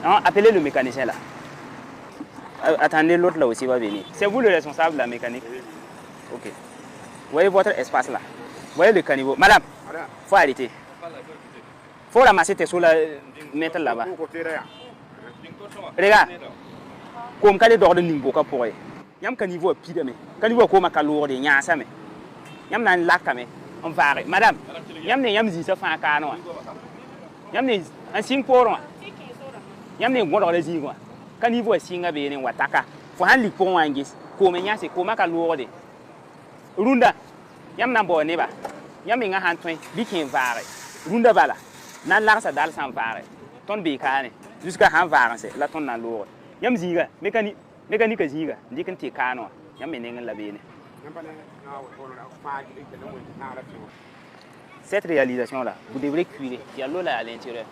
Non, appelez le mécanicien là. Attendez, l'autre là aussi va venir. C'est vous le responsable de la mécanique? Ok. Vous voyez votre espace là? Vous voyez le caniveau? Madame, il faut arrêter. Il faut ramasser tes sous là, mettre là-bas. Regarde. Comme quand les dors de Nimboka pour eux. Yam caniveau pire mais. Caniveau comme à calour de Nyasa mais. Yam nan lac mais. On va. Madame, yam ne yam zisa fa kano. Yam ne un signe pour moi. Yam ne ngoro les zingwa. Caniveau singa bene wataka. Faut han lik pour wangis. Comme nyasa comme à calour de. Runda. Yam nan bo ne ba. Yam nga han toin bikin vare. Runda bala. Nan la sa dal sans vare. Ton bikane. Jusqu'à han vare c'est la ton nan lourd. Yam ziga mécanique ziga ndi kan te kano yam menengen la bene. Cette réalisation là vous devrez cuire, il y a l'eau là à l'intérieur.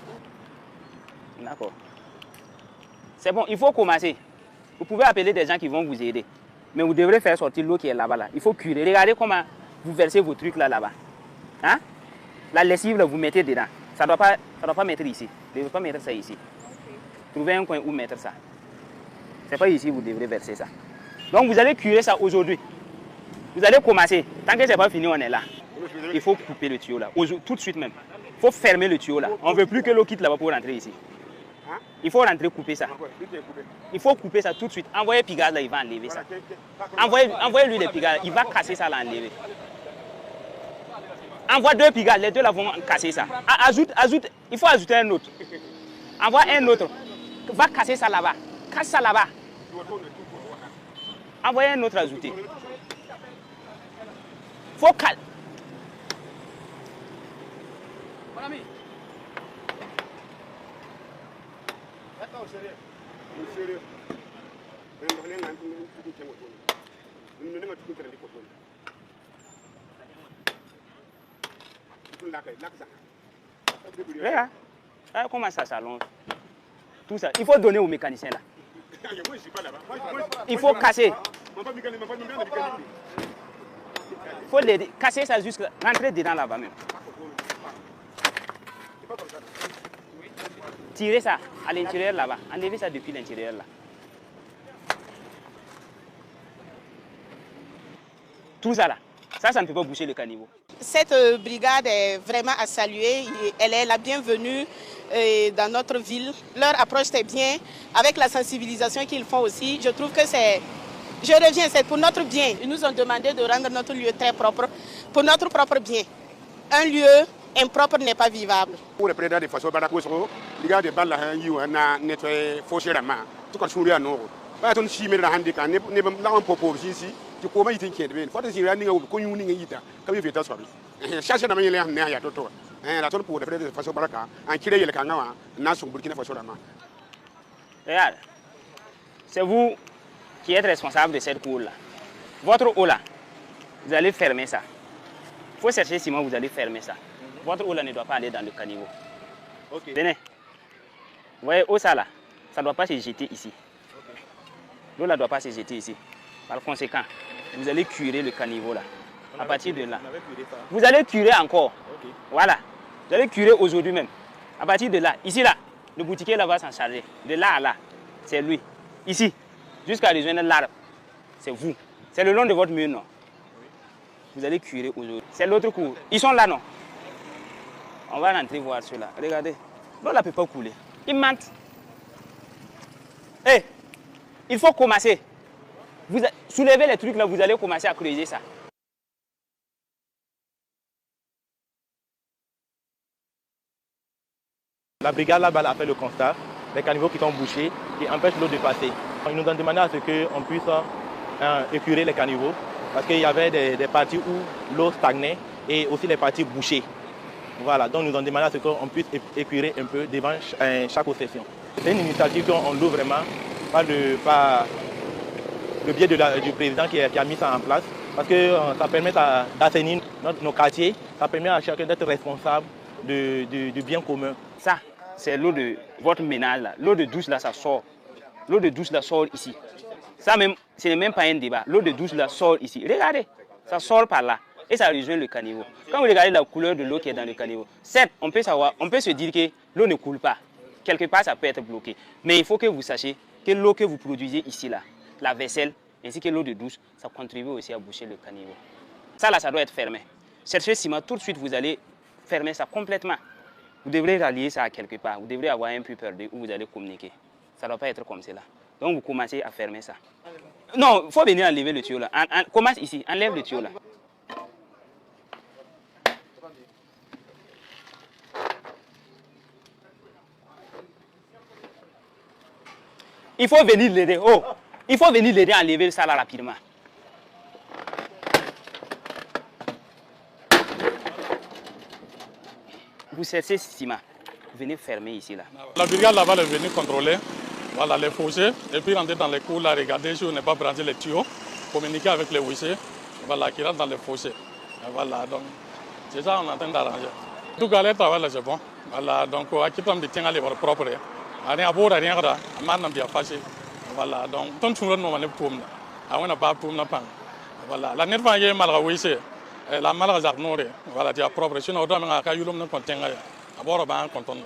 D'accord. C'est bon, il faut commencer. Vous pouvez appeler des gens qui vont vous aider, mais vous devrez faire sortir l'eau qui est là-bas là. Il faut cuire. Regardez comment vous versez vos trucs là-bas. Hein? La lessive là vous mettez dedans. Ça doit pas mettre ici. Vous ne devez pas mettre ça ici. Trouvez un coin où mettre ça. C'est pas ici, vous devrez verser ça. Donc vous allez cuire ça aujourd'hui. Vous allez commencer. Tant que c'est pas fini, on est là. Il faut couper le tuyau là. Tout de suite même. Il faut fermer le tuyau là. On ne veut plus que l'eau quitte là-bas pour rentrer ici. Il faut rentrer, couper ça. Il faut couper ça tout de suite. Envoyez Pigalle là, il va enlever ça. Envoyez-lui les Pigales, il va casser ça là, enlever. Envoie 2 Pigales, les deux là vont casser ça. Ajoute, il faut ajouter un autre. Envoie un autre. Va casser ça là-bas. Casse ça là-bas. Envoyez un autre ajouté. Faut calme. Mon ami. Regarde. Comment ça s'allonge? Tout ça. Il faut donner au mécanicien là. Il faut casser. Il faut l'aider. Casser ça jusqu'à rentrer dedans là-bas même. Tirez ça à l'intérieur là-bas. Enlevez ça depuis l'intérieur là. Tout ça là. Ça ne peut pas boucher le caniveau. Cette brigade est vraiment à saluer. Elle est la bienvenue dans notre ville. Leur approche est bien. Avec la sensibilisation qu'ils font aussi, je trouve que c'est... Je reviens, c'est pour notre bien. Ils nous ont demandé de rendre notre lieu très propre, pour notre propre bien. Un lieu impropre n'est pas vivable. Pour le président de façon barakoso, les gars de Bala ont nettoyé fauché la main. Tout comme sur le nord. Pas ton chimé la handicap, ne pas en propos ici. Tu comment il t'inquiète bien. Faut dire qu'il y a une communauté comme il fait ça. Chaque année il y a un néa toto. La tonne pour le président de façon baraka. En qui le kanga, n'a son Burkina Faso la main. Regarde, c'est vous qui êtes responsable de cette cour là. Votre eau là, vous allez fermer ça. Il faut chercher Simon, vous allez fermer ça. Votre eau là ne doit pas aller dans le caniveau. Okay. Venez. Vous voyez, eau ça là, ça ne doit pas se jeter ici. L'eau là ne doit pas se jeter ici. Par conséquent, vous allez curer le caniveau là. À partir de là. Vous allez curer encore. Okay. Voilà. Vous allez curer aujourd'hui même. À partir de là, ici là, le boutiquier là va s'en charger. De là à là, c'est lui. Ici, jusqu'à rejoindre l'arbre, c'est vous. C'est le long de votre mur, non? Vous allez curer aujourd'hui. C'est l'autre cours. Ils sont là, non? On va rentrer voir ceux-là. Regardez. L'eau ne peut pas couler. Ils mentent. Hé, il faut commencer. Vous soulevez les trucs là, vous allez commencer à creuser ça. La brigade là-bas a fait le constat, les caniveaux qui sont bouchés qui empêchent l'eau de passer. Ils nous ont demandé à ce qu'on puisse épurer les caniveaux parce qu'il y avait des parties où l'eau stagnait et aussi les parties bouchées. Voilà, donc nous ont demandé à ce qu'on puisse épurer un peu devant chaque session. C'est une initiative qu'on loue vraiment par le biais du président qui a mis ça en place parce que ça permet d'assainir nos quartiers, ça permet à chacun d'être responsable du bien commun. Ça, c'est l'eau de votre ménage là. L'eau de douche là, ça sort. L'eau de douche là sort ici. Ça même, ce n'est même pas un débat. L'eau de douche là sort ici. Regardez, ça sort par là. et ça rejoint le caniveau. Quand vous regardez la couleur de l'eau qui est dans le caniveau, certes, on peut se dire que l'eau ne coule pas. Quelque part, ça peut être bloqué. Mais il faut que vous sachiez que l'eau que vous produisez ici, là, la vaisselle, ainsi que l'eau de douche, ça contribue aussi à boucher le caniveau. Ça, là, ça doit être fermé. Cherchez ciment, tout de suite, vous allez fermer ça complètement. Vous devrez rallier ça à quelque part. Vous devrez avoir un peu perdu où vous allez communiquer. Ça ne doit pas être comme cela. Donc, vous commencez à fermer ça. Non, il faut venir enlever le tuyau là. Commence ici, enlève le tuyau là. Il faut venir l'aider. Oh, il faut venir l'aider à enlever ça là rapidement. Vous cherchez ciment. Venez fermer ici là. La brigade là-bas est venue contrôler, voilà, les fossés, et puis rentrer dans les cours là, regarder si on n'est pas branché les tuyaux, communiquer avec les huissiers, voilà, qui rentrent dans les fossés. Voilà, donc c'est ça qu'on est en train d'arranger. Tout cas, le travail là c'est bon. Voilà, donc à qui tombe des tiens à l'heure propre. Rien à voir, rien à faire, maintenant bien facile. Voilà, donc tant que nous on est pour nous, on n'a pas pour nous pas. Voilà, la nerve est mal huissier, la mal à voilà, tu as propre. Sinon, on doit même à caillou le contenir. Abord, on va en contenir.